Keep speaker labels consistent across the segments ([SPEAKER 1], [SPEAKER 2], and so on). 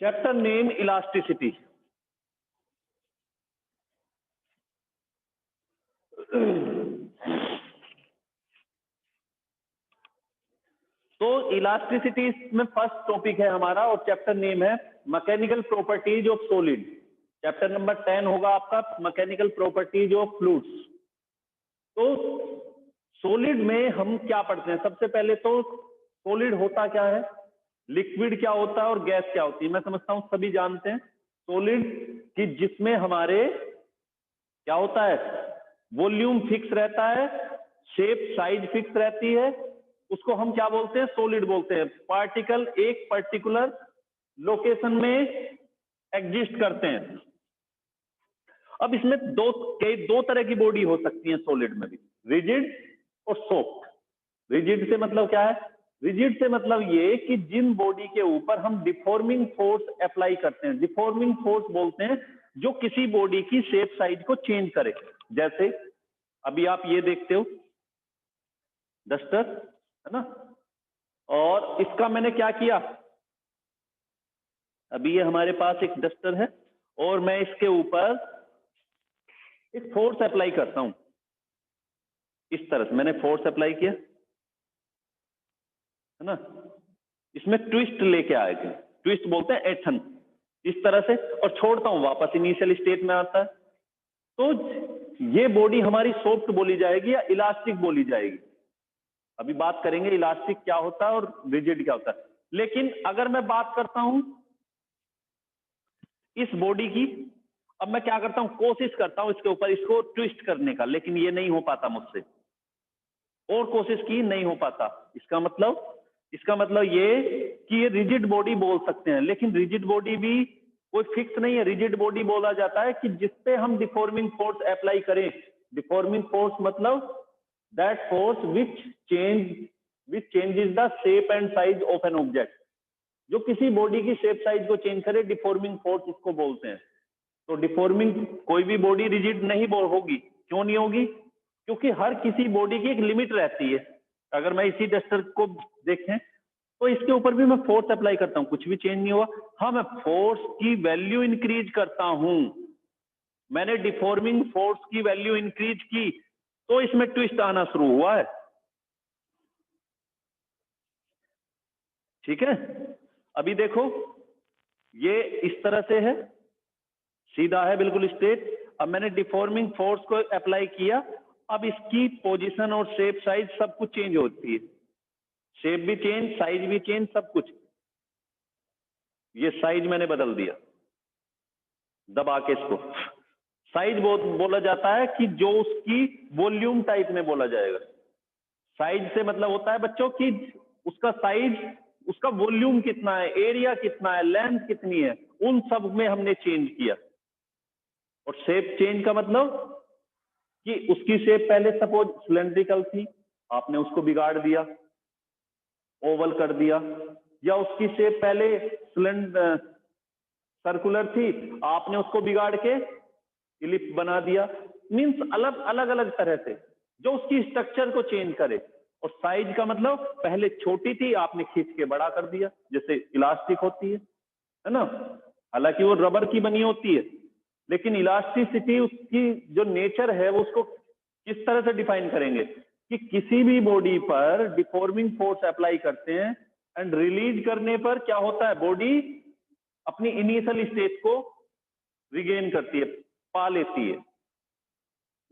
[SPEAKER 1] Chapter name elasticity. तो elasticity में first topic है हमारा और चैप्टर नेम है mechanical properties of solid. Chapter number 10 होगा आपका मैकेनिकल प्रॉपर्टीज ऑफ फ्लूइड्स। तो सॉलिड में हम क्या पढ़ते हैं? सबसे पहले तो सॉलिड होता क्या है, लिक्विड क्या होता है और गैस क्या होती है। मैं समझता हूं सभी जानते हैं सॉलिड कि जिसमें हमारे क्या होता है, वॉल्यूम फिक्स रहता है, शेप साइज फिक्स रहती है, उसको हम क्या बोलते हैं? सॉलिड बोलते हैं। पार्टिकल एक पर्टिकुलर लोकेशन में एग्जिस्ट करते हैं। अब इसमें दो तरह की बॉडी हो सकती है सॉलिड में भी, रिजिड और सॉफ्ट। रिजिड से मतलब क्या है? रिजिड से मतलब ये कि जिन बॉडी के ऊपर हम डिफॉर्मिंग फोर्स अप्लाई करते हैं, डिफॉर्मिंग फोर्स बोलते हैं जो किसी बॉडी की शेप साइज को चेंज करे। जैसे अभी आप ये देखते हो डस्टर, है ना, और इसका मैंने क्या किया, अभी ये हमारे पास एक डस्टर है और मैं इसके ऊपर एक फोर्स अप्लाई करता हूं। इस तरह से मैंने फोर्स अप्लाई किया, है ना, इसमें ट्विस्ट लेके आए थे, ट्विस्ट बोलते हैं एथन, इस तरह से, और छोड़ता हूं वापस इनिशियल स्टेट में आता है। तो ये बॉडी हमारी सॉफ्ट बोली जाएगी या इलास्टिक बोली जाएगी। अभी बात करेंगे इलास्टिक क्या होता है और रिजिड क्या होता है। लेकिन अगर मैं बात करता हूं इस बॉडी की, अब मैं क्या करता हूं, कोशिश करता हूं इसके ऊपर इसको ट्विस्ट करने का, लेकिन ये नहीं हो पाता मुझसे, और कोशिश की नहीं हो पाता। इसका मतलब ये कि ये रिजिड बॉडी बोल सकते हैं, लेकिन रिजिड बॉडी भी कोई फिक्स नहीं है। रिजिड बॉडी बोला जाता है कि जिसपे हम डिफॉर्मिंग फोर्स अप्लाई करें। डिफॉर्मिंग फोर्स मतलब that force which changes the shape and size of an object. जो किसी बॉडी की शेप साइज को चेंज करे, डिफॉर्मिंग फोर्स इसको बोलते हैं। तो डिफॉर्मिंग कोई भी बॉडी रिजिड नहीं होगी। क्यों नहीं होगी? क्योंकि हर किसी बॉडी की एक लिमिट रहती है। अगर मैं इसी डस्टर को देखें तो इसके ऊपर भी मैं फोर्स अप्लाई करता हूं, कुछ भी चेंज नहीं हुआ। हाँ, मैं फोर्स की वैल्यू इंक्रीज करता हूं, मैंने डिफॉर्मिंग फोर्स की वैल्यू इंक्रीज की तो इसमें ट्विस्ट आना शुरू हुआ है। ठीक है, अभी देखो ये इस तरह से है, सीधा है बिल्कुल स्ट्रेट। अब मैंने डिफॉर्मिंग फोर्स को अप्लाई किया, अब इसकी पोजीशन और शेप साइज सब कुछ चेंज होती है, शेप भी चेंज, साइज भी चेंज, सब कुछ। ये साइज मैंने बदल दिया दबा के, इसको साइज बोला जाता है कि जो उसकी वॉल्यूम टाइप में बोला जाएगा। साइज से मतलब होता है बच्चों की उसका साइज, उसका वॉल्यूम कितना है, एरिया कितना है, लेंथ कितनी है, उन सब में हमने चेंज किया। और शेप चेंज का मतलब कि उसकी शेप पहले सपोज सिलेंड्रिकल थी, आपने उसको बिगाड़ दिया, ओवल कर दिया, या उसकी शेप पहले सर्कुलर थी, आपने उसको बिगाड़ के इलिप्स बना दिया। मींस अलग अलग तरह से जो उसकी स्ट्रक्चर को चेंज करे। और साइज का मतलब पहले छोटी थी, आपने खींच के बड़ा कर दिया, जैसे इलास्टिक होती है ना, हालांकि वो रबर की बनी होती है, लेकिन इलास्टिसिटी उसकी जो नेचर है वो उसको किस तरह से डिफाइन करेंगे कि किसी भी बॉडी पर डिफॉर्मिंग फोर्स अप्लाई करते हैं एंड रिलीज करने पर क्या होता है, बॉडी अपनी इनिशियल स्टेट को रिगेन करती है, पा लेती है।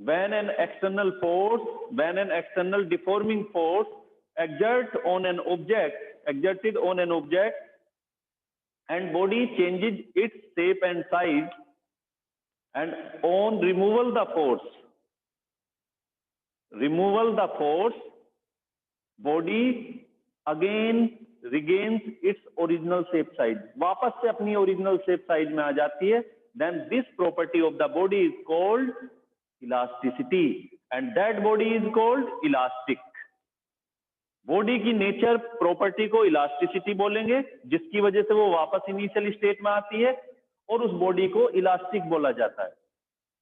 [SPEAKER 1] when an external deforming force exerted on an object and body changes its shape and size, and on removal the force body again regains its original shape size, वापस से अपनी original shape size में आ जाती है। then this property of the body is called elasticity and that body is called elastic. Body की nature property को elasticity बोलेंगे, जिसकी वजह से वो वापस इनिशियल स्टेट में आती है, और उस बॉडी को इलास्टिक बोला जाता है।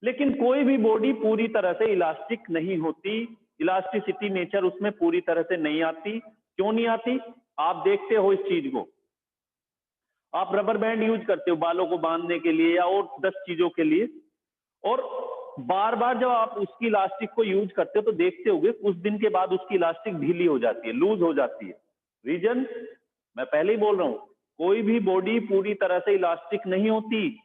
[SPEAKER 1] लेकिन कोई भी बॉडी पूरी तरह से इलास्टिक नहीं होती, इलास्टिसिटी नेचर उसमें पूरी तरह से नहीं आती। क्यों नहीं आती? आप देखते हो इस चीज को, आप रबर बैंड यूज करते हो बालों को बांधने के लिए या और 10 चीजों के लिए, और बार बार जब आप उसकी इलास्टिक को यूज करते हो तो देखते होगे कुछ दिन के बाद उसकी इलास्टिक ढीली हो जाती है, लूज हो जाती है। रीजन मैं पहले ही बोल रहा हूं, कोई भी बॉडी पूरी तरह से इलास्टिक नहीं होती,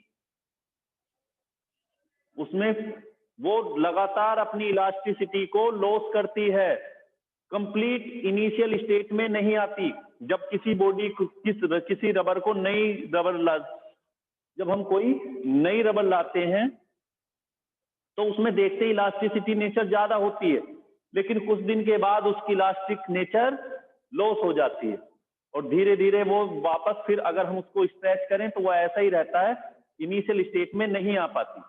[SPEAKER 1] उसमें वो लगातार अपनी इलास्टिसिटी को लॉस करती है, कंप्लीट इनिशियल स्टेट में नहीं आती। जब किसी बॉडी किसी रबर को जब हम कोई नई रबर लाते हैं तो उसमें देखते ही इलास्टिसिटी नेचर ज्यादा होती है, लेकिन कुछ दिन के बाद उसकी इलास्टिक नेचर लॉस हो जाती है और धीरे धीरे वो वापस फिर अगर हम उसको स्ट्रेच करें तो वो ऐसा ही रहता है, इनिशियल स्टेट में नहीं आ पाती।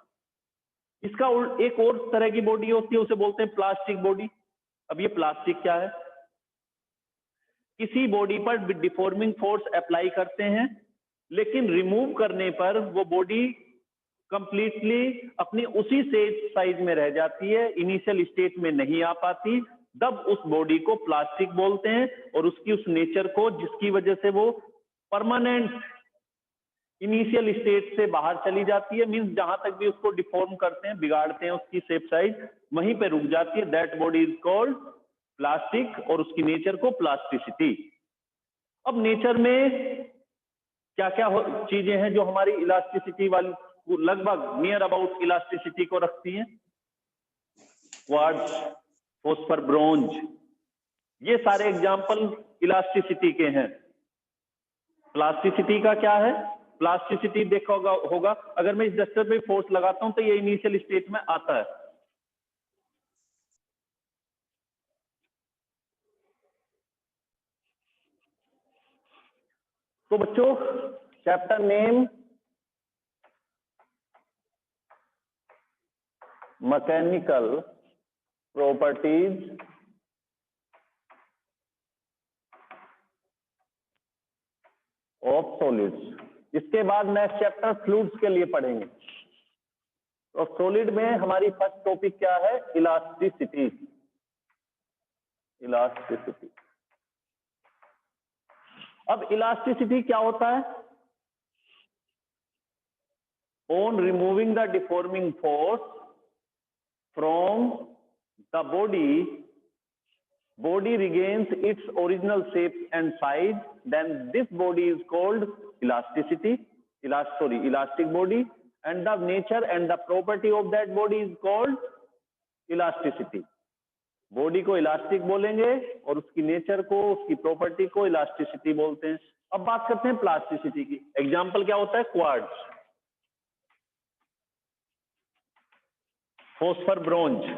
[SPEAKER 1] इसका एक और तरह की बॉडी होती है, उसे बोलते हैं प्लास्टिक बॉडी। अब ये प्लास्टिक क्या है? किसी बॉडी पर डिफॉर्मिंग फोर्स अप्लाई करते हैं, लेकिन रिमूव करने पर वो बॉडी कंप्लीटली अपनी उसी साइज में रह जाती है, इनिशियल स्टेट में नहीं आ पाती। तब उस बॉडी को प्लास्टिक बोलते हैं और उसकी उस नेचर को जिसकी वजह से वो परमानेंट इनिशियल स्टेट से बाहर चली जाती है, मींस जहां तक भी उसको डिफॉर्म करते हैं, बिगाड़ते हैं उसकी शेप साइज, वहीं पे रुक जाती है। That body is called plastic और उसकी नेचर को प्लास्टिसिटी। अब नेचर में क्या क्या चीजें हैं जो हमारी इलास्टिसिटी वाली लगभग नियर अबाउट इलास्टिसिटी को रखती हैं? क्वार्ट्ज, फॉस्फर, ब्रोंज, ये सारे एग्जाम्पल इलास्टिसिटी के हैं। प्लास्टिसिटी का क्या है? प्लास्टिसिटी देखा होगा अगर मैं इस डस्टर पे फोर्स लगाता हूं तो ये इनिशियल स्टेट में आता है। तो बच्चों, chapter name mechanical properties of solids. इसके बाद नेक्स्ट चैप्टर फ्लूइड्स के लिए पढ़ेंगे। तो सॉलिड में हमारी फर्स्ट टॉपिक क्या है? इलास्टिसिटी। इलास्टिसिटी। अब इलास्टिसिटी क्या होता है? On removing the deforming force from the body regains its original shape and size, then this body is called elastic body, and the nature and the property of that body is called elasticity. Body को elastic बोलेंगे और उसकी nature को, उसकी property को elasticity बोलते हैं। अब बात करते हैं प्लास्टिसिटी की। एग्जाम्पल क्या होता है? Quartz, phosphor, bronze.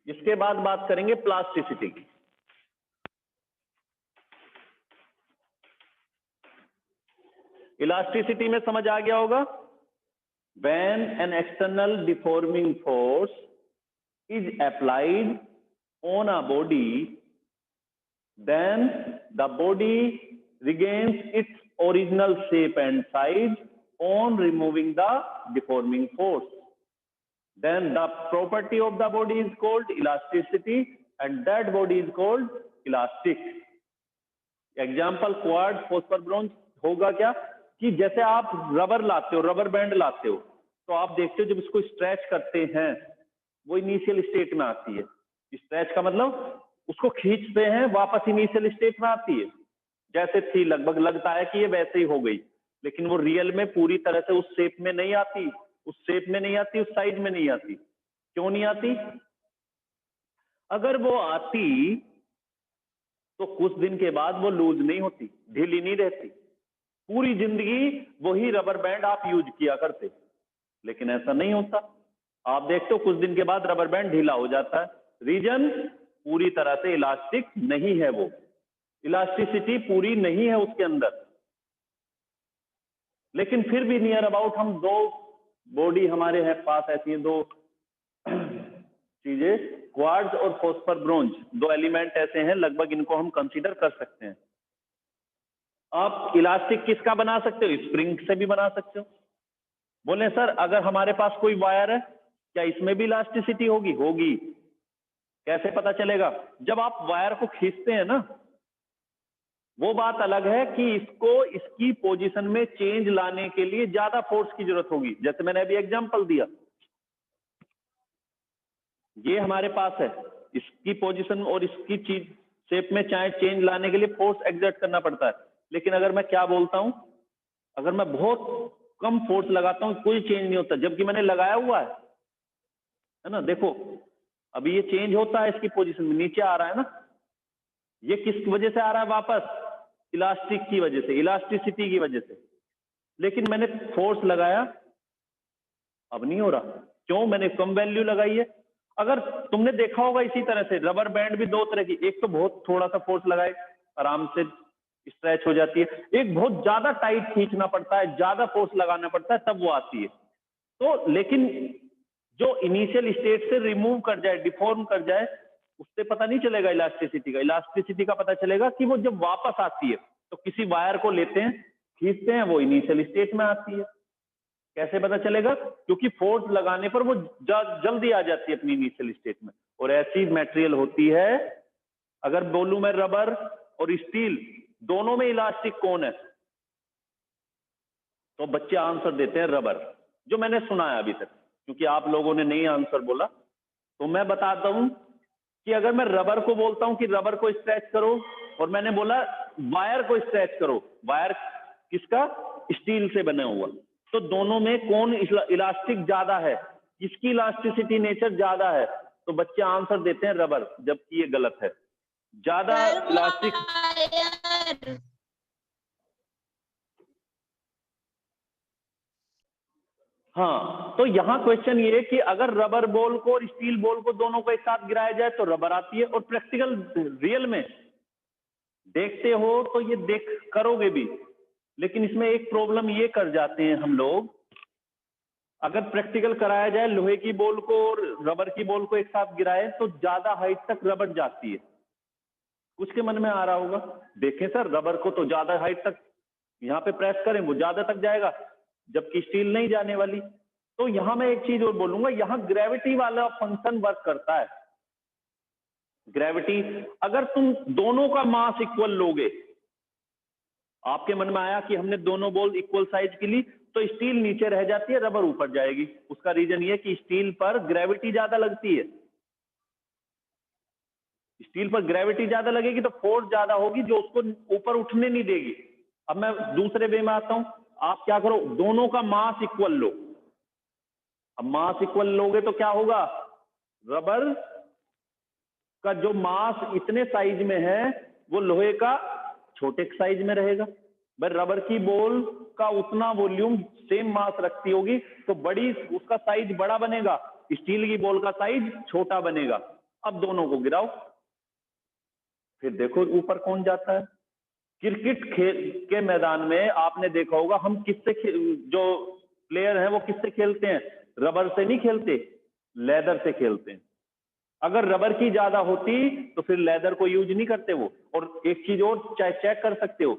[SPEAKER 1] इसके बाद बात करेंगे प्लास्टिसिटी की। इलास्टिसिटी में समझ आ गया होगा? When an external deforming force is applied on a body, then the body regains its original shape and size on removing the deforming force. Then the property of the body is called elasticity and that body is called elastic. Example quartz, phosphor, bronze होगा क्या कि जैसे आप rubber लाते हो, rubber band लाते हो, तो आप देखते हो जब इसको स्ट्रेच करते हैं वो इनिशियल स्टेट में आती है। स्ट्रेच का मतलब उसको खींचते हैं, वापस इनिशियल स्टेट में आती है। जैसे थी लगभग लगता है कि ये वैसे ही हो गई, लेकिन वो रियल में पूरी तरह से उस शेप में नहीं आती, उस शेप में नहीं आती, उस साइज में नहीं आती। क्यों नहीं आती? अगर वो आती तो कुछ दिन के बाद वो लूज नहीं होती, ढीली नहीं रहती, पूरी जिंदगी वही रबर बैंड आप यूज किया करते। लेकिन ऐसा नहीं होता, आप देखते हो कुछ दिन के बाद रबर बैंड ढीला हो जाता है। रीजन पूरी तरह से इलास्टिक नहीं है, वो इलास्टिसिटी पूरी नहीं है उसके अंदर। लेकिन फिर भी नियर अबाउट हम दो बॉडी हमारे है पास ऐसी हैं, दो चीजें, क्वार्ट्ज और फॉस्फर, ब्रोंज, दो एलिमेंट ऐसे हैं लगभग इनको हम कंसीडर कर सकते हैं। आप इलास्टिक किसका बना सकते हो? स्प्रिंग से भी बना सकते हो। बोले सर अगर हमारे पास कोई वायर है क्या इसमें भी इलास्टिसिटी होगी? होगी। कैसे पता चलेगा? जब आप वायर को खींचते हैं ना, वो बात अलग है कि इसको इसकी पोजीशन में चेंज लाने के लिए ज्यादा फोर्स की जरूरत होगी। जैसे मैंने अभी एग्जांपल दिया, ये हमारे पास है, इसकी पोजीशन और इसकी चीज शेप में चाहे चेंज लाने के लिए फोर्स एग्जर्ट करना पड़ता है। लेकिन अगर मैं क्या बोलता हूं, अगर मैं बहुत कम फोर्स लगाता हूं कोई चेंज नहीं होता, जबकि मैंने लगाया हुआ है ना। देखो अभी ये चेंज होता है, इसकी पोजीशन में नीचे आ रहा है ना, ये किस वजह से आ रहा है वापस? इलास्टिक की वजह से, इलास्टिसिटी की वजह से। लेकिन मैंने फोर्स लगाया, अब नहीं हो रहा। क्यों? मैंने कम वैल्यू लगाई है। अगर तुमने देखा होगा इसी तरह से रबर बैंड भी दो तरह की, एक तो बहुत थोड़ा सा फोर्स लगाए आराम से स्ट्रेच हो जाती है, एक बहुत ज्यादा टाइट खींचना पड़ता है, ज्यादा फोर्स लगाना पड़ता है, तब वो आती है। तो लेकिन जो इनिशियल स्टेट से रिमूव कर जाए, डिफॉर्म कर जाए, उससे पता नहीं चलेगा इलास्टिसिटी का। इलास्टिसिटी का पता चलेगा कि वो जब वापस आती है, तो किसी वायर को लेते हैं, खींचते हैं, वो इनिशियल स्टेट में आती है। कैसे पता चलेगा? क्योंकि फोर्स लगाने पर वो जल्दी आ जाती है अपनी इनिशियल स्टेट में। और ऐसी मटेरियल होती है, अगर बोलूं मैं रबर और स्टील दोनों में इलास्टिक कौन है, तो बच्चे आंसर देते हैं रबर, जो मैंने सुना है अभी तक। क्योंकि आप लोगों ने नहीं आंसर बोला, तो मैं बताता हूं कि अगर मैं रबर को बोलता हूं कि रबर को स्ट्रेच करो, और मैंने बोला वायर को स्ट्रेच करो, वायर किसका? स्टील से बना हुआ, तो दोनों में कौन इलास्टिक ज्यादा है, किसकी इलास्टिसिटी नेचर ज्यादा है? तो बच्चे आंसर देते हैं रबर, जबकि ये गलत है। ज्यादा इलास्टिक, हाँ, तो यहां क्वेश्चन ये है कि अगर रबर बॉल को और स्टील बॉल को दोनों को एक साथ गिराया जाए तो रबर आती है। और प्रैक्टिकल रियल में देखते हो तो ये देख करोगे भी, लेकिन इसमें एक प्रॉब्लम ये कर जाते हैं हम लोग, अगर प्रैक्टिकल कराया जाए लोहे की बॉल को और रबर की बॉल को एक साथ गिराए तो ज्यादा हाइट तक रबर जाती है। कुछ के मन में आ रहा होगा, देखें सर रबर को तो ज्यादा हाइट तक यहाँ पे प्रेस करें वो ज्यादा तक जाएगा, जबकि स्टील नहीं जाने वाली। तो यहां मैं एक चीज और बोलूंगा, यहां ग्रेविटी वाला फंक्शन वर्क करता है। ग्रेविटी, अगर तुम दोनों का मास इक्वल लोगे, आपके मन में आया कि हमने दोनों बॉल इक्वल साइज की ली, तो स्टील नीचे रह जाती है, रबर ऊपर जाएगी। उसका रीजन ये कि स्टील पर ग्रेविटी ज्यादा लगती है। स्टील पर ग्रेविटी ज्यादा लगेगी तो फोर्स ज्यादा होगी, जो उसको ऊपर उठने नहीं देगी। अब मैं दूसरे वे में आता हूं, आप क्या करो, दोनों का मास इक्वल लो। अब मास इक्वल लोगे तो क्या होगा? रबर का जो मास इतने साइज में है वो लोहे का छोटे साइज में रहेगा। भाई रबर की बॉल का उतना वॉल्यूम सेम मास रखती होगी तो बड़ी, उसका साइज बड़ा बनेगा, स्टील की बॉल का साइज छोटा बनेगा। अब दोनों को गिराओ, फिर देखो ऊपर कौन जाता है। क्रिकेट खेल के मैदान में आपने देखा होगा, हम किससे जो प्लेयर हैं वो किससे खेलते हैं? रबर से नहीं खेलते, लेदर से खेलते हैं। अगर रबर की ज्यादा होती तो फिर लेदर को यूज नहीं करते वो। और एक चीज और चेक कर सकते हो,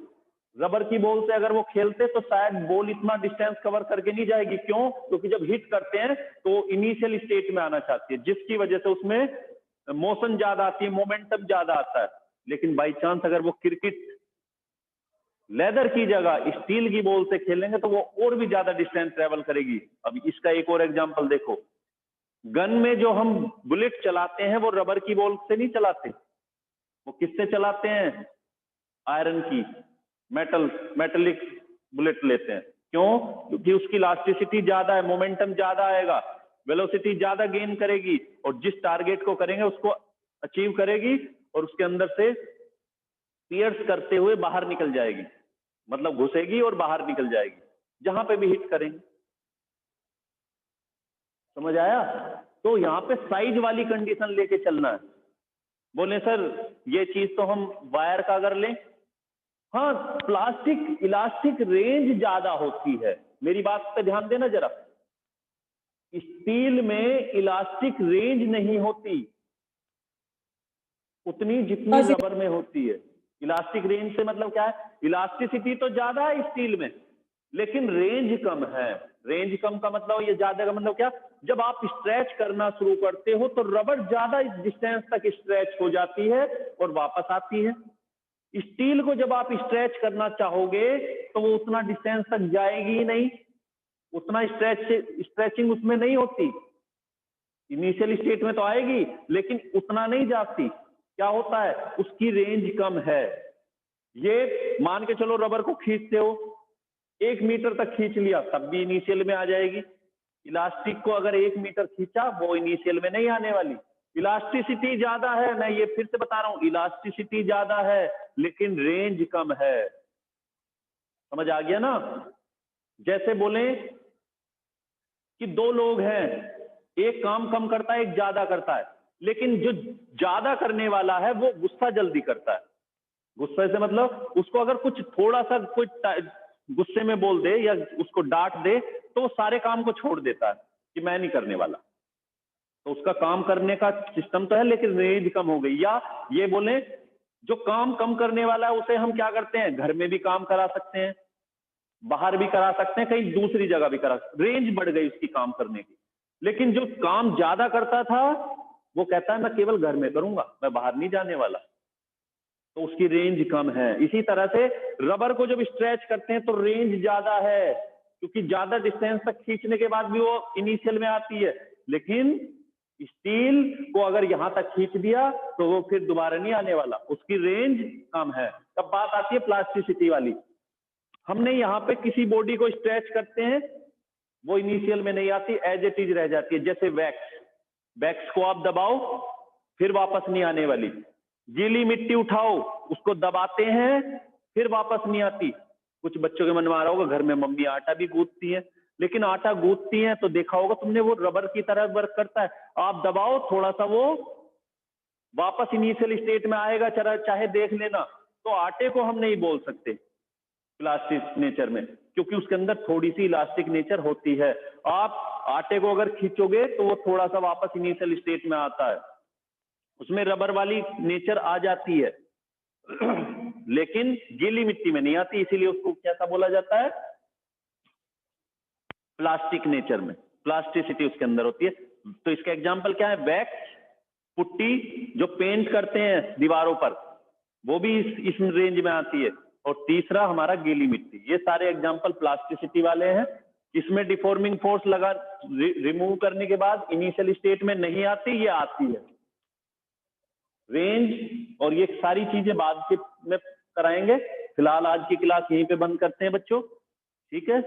[SPEAKER 1] रबर की बॉल से अगर वो खेलते तो शायद बॉल इतना डिस्टेंस कवर करके नहीं जाएगी। क्यों? क्योंकि जब हिट करते हैं तो इनिशियल स्टेट में आना चाहती है, जिसकी वजह से उसमें मोशन ज्यादा आती है, मोमेंटम ज्यादा आता है। लेकिन बाई चांस अगर वो क्रिकेट लेदर की जगह स्टील की बॉल से खेलेंगे तो वो और भी ज्यादा डिस्टेंस ट्रेवल करेगी। अब इसका एक और एग्जांपल देखो, गन में जो हम बुलेट चलाते हैं वो रबर की बॉल से नहीं चलाते, वो किससे चलाते हैं? आयरन की, मेटेलिक बुलेट लेते हैं। क्यों? क्योंकि उसकी इलास्टिसिटी ज्यादा है, मोमेंटम ज्यादा आएगा, वेलोसिटी ज्यादा गेन करेगी, और जिस टारगेट को करेंगे उसको अचीव करेगी, और उसके अंदर से पियर्स करते हुए बाहर निकल जाएगी, मतलब घुसेगी और बाहर निकल जाएगी, जहां पे भी हिट करेंगे। समझ आया? तो यहाँ पे साइज वाली कंडीशन लेके चलना है। बोले सर ये चीज तो हम वायर का अगर लें, हाँ प्लास्टिक इलास्टिक रेंज ज्यादा होती है, मेरी बात पे ध्यान देना जरा। स्टील में इलास्टिक रेंज नहीं होती उतनी जितनी रबर में होती है। इलास्टिक रेंज से मतलब क्या है? इलास्टिसिटी तो ज्यादा है स्टील में, लेकिन रेंज कम है। रेंज कम का मतलब, ये ज्यादा का मतलब क्या? जब आप स्ट्रेच करना शुरू करते हो तो रबर ज्यादा डिस्टेंस तक स्ट्रेच हो जाती है और वापस आती है। स्टील को जब आप स्ट्रेच करना चाहोगे तो वो उतना डिस्टेंस तक जाएगी ही नहीं, उतना स्ट्रेचिंग उसमें नहीं होती। इनिशियल स्टेट में तो आएगी लेकिन उतना नहीं जाती। क्या होता है, उसकी रेंज कम है। ये मान के चलो रबर को खींचते हो, 1 मीटर तक खींच लिया तब भी इनिशियल में आ जाएगी। इलास्टिक को अगर 1 मीटर खींचा वो इनिशियल में नहीं आने वाली। इलास्टिसिटी ज्यादा है, मैं ये फिर से बता रहा हूं, इलास्टिसिटी ज्यादा है लेकिन रेंज कम है। समझ आ गया ना? जैसे बोले कि 2 लोग हैं, एक काम कम करता है एक ज्यादा करता है, लेकिन जो ज्यादा करने वाला है वो गुस्सा जल्दी करता है। गुस्से से मतलब उसको अगर कुछ थोड़ा सा कुछ गुस्से में बोल दे या उसको डांट दे तो वो सारे काम को छोड़ देता है कि मैं नहीं करने वाला। तो उसका काम करने का सिस्टम तो है लेकिन रेंज कम हो गई। या ये बोले जो काम कम करने वाला है उसे हम क्या करते हैं, घर में भी काम करा सकते हैं, बाहर भी करा सकते हैं, कहीं दूसरी जगह भी करा सकते, रेंज बढ़ गई उसकी काम करने की। लेकिन जो काम ज्यादा करता था वो कहता है मैं केवल घर में करूंगा, मैं बाहर नहीं जाने वाला, तो उसकी रेंज कम है। इसी तरह से रबर को जब स्ट्रेच करते हैं तो रेंज ज्यादा है, क्योंकि ज्यादा डिस्टेंस तक खींचने के बाद भी वो इनिशियल में आती है। लेकिन स्टील को अगर यहां तक खींच दिया तो वो फिर दोबारा नहीं आने वाला, उसकी रेंज कम है। तब बात आती है प्लास्टिसिटी वाली। हमने यहाँ पे किसी बॉडी को स्ट्रेच करते हैं, वो इनिशियल में नहीं आती, एज इट इज रह जाती है। जैसे वैक्स, वैक्स को आप दबाओ फिर वापस नहीं आने वाली। गीली मिट्टी उठाओ उसको दबाते हैं फिर वापस नहीं आती। कुछ बच्चों के मन में आ रहा होगा घर में मम्मी आटा भी गूंथती है, लेकिन आटा गूंथती है तो देखा होगा तुमने वो रबर की तरह वर्क करता है। आप दबाओ थोड़ा सा वो वापस इनिशियल स्टेट में आएगा, चाहे देख लेना। तो आटे को हम नहीं बोल सकते इलास्टिक नेचर में, क्योंकि उसके अंदर थोड़ी सी इलास्टिक नेचर होती है। आप आटे को अगर खींचोगे तो वो थोड़ा सा वापस इनिशियल स्टेट में आता है, उसमें रबर वाली नेचर आ जाती है लेकिन गीली मिट्टी में नहीं आती, इसीलिए उसको कैसा बोला जाता है, प्लास्टिक नेचर में, प्लास्टिसिटी उसके अंदर होती है। तो इसका एग्जांपल क्या है, वैक्स, पुट्टी जो पेंट करते हैं दीवारों पर, वो भी इस रेंज में आती है। और तीसरा हमारा गीली मिट्टी। ये सारे एग्जांपल प्लास्टिसिटी वाले हैं। इसमें डिफॉर्मिंग फोर्स लगा रिमूव करने के बाद इनिशियल स्टेट में नहीं आती, ये आती है। रेंज और ये सारी चीजें बाद में कराएंगे। फिलहाल आज की क्लास यहीं पे बंद करते हैं बच्चों, ठीक है।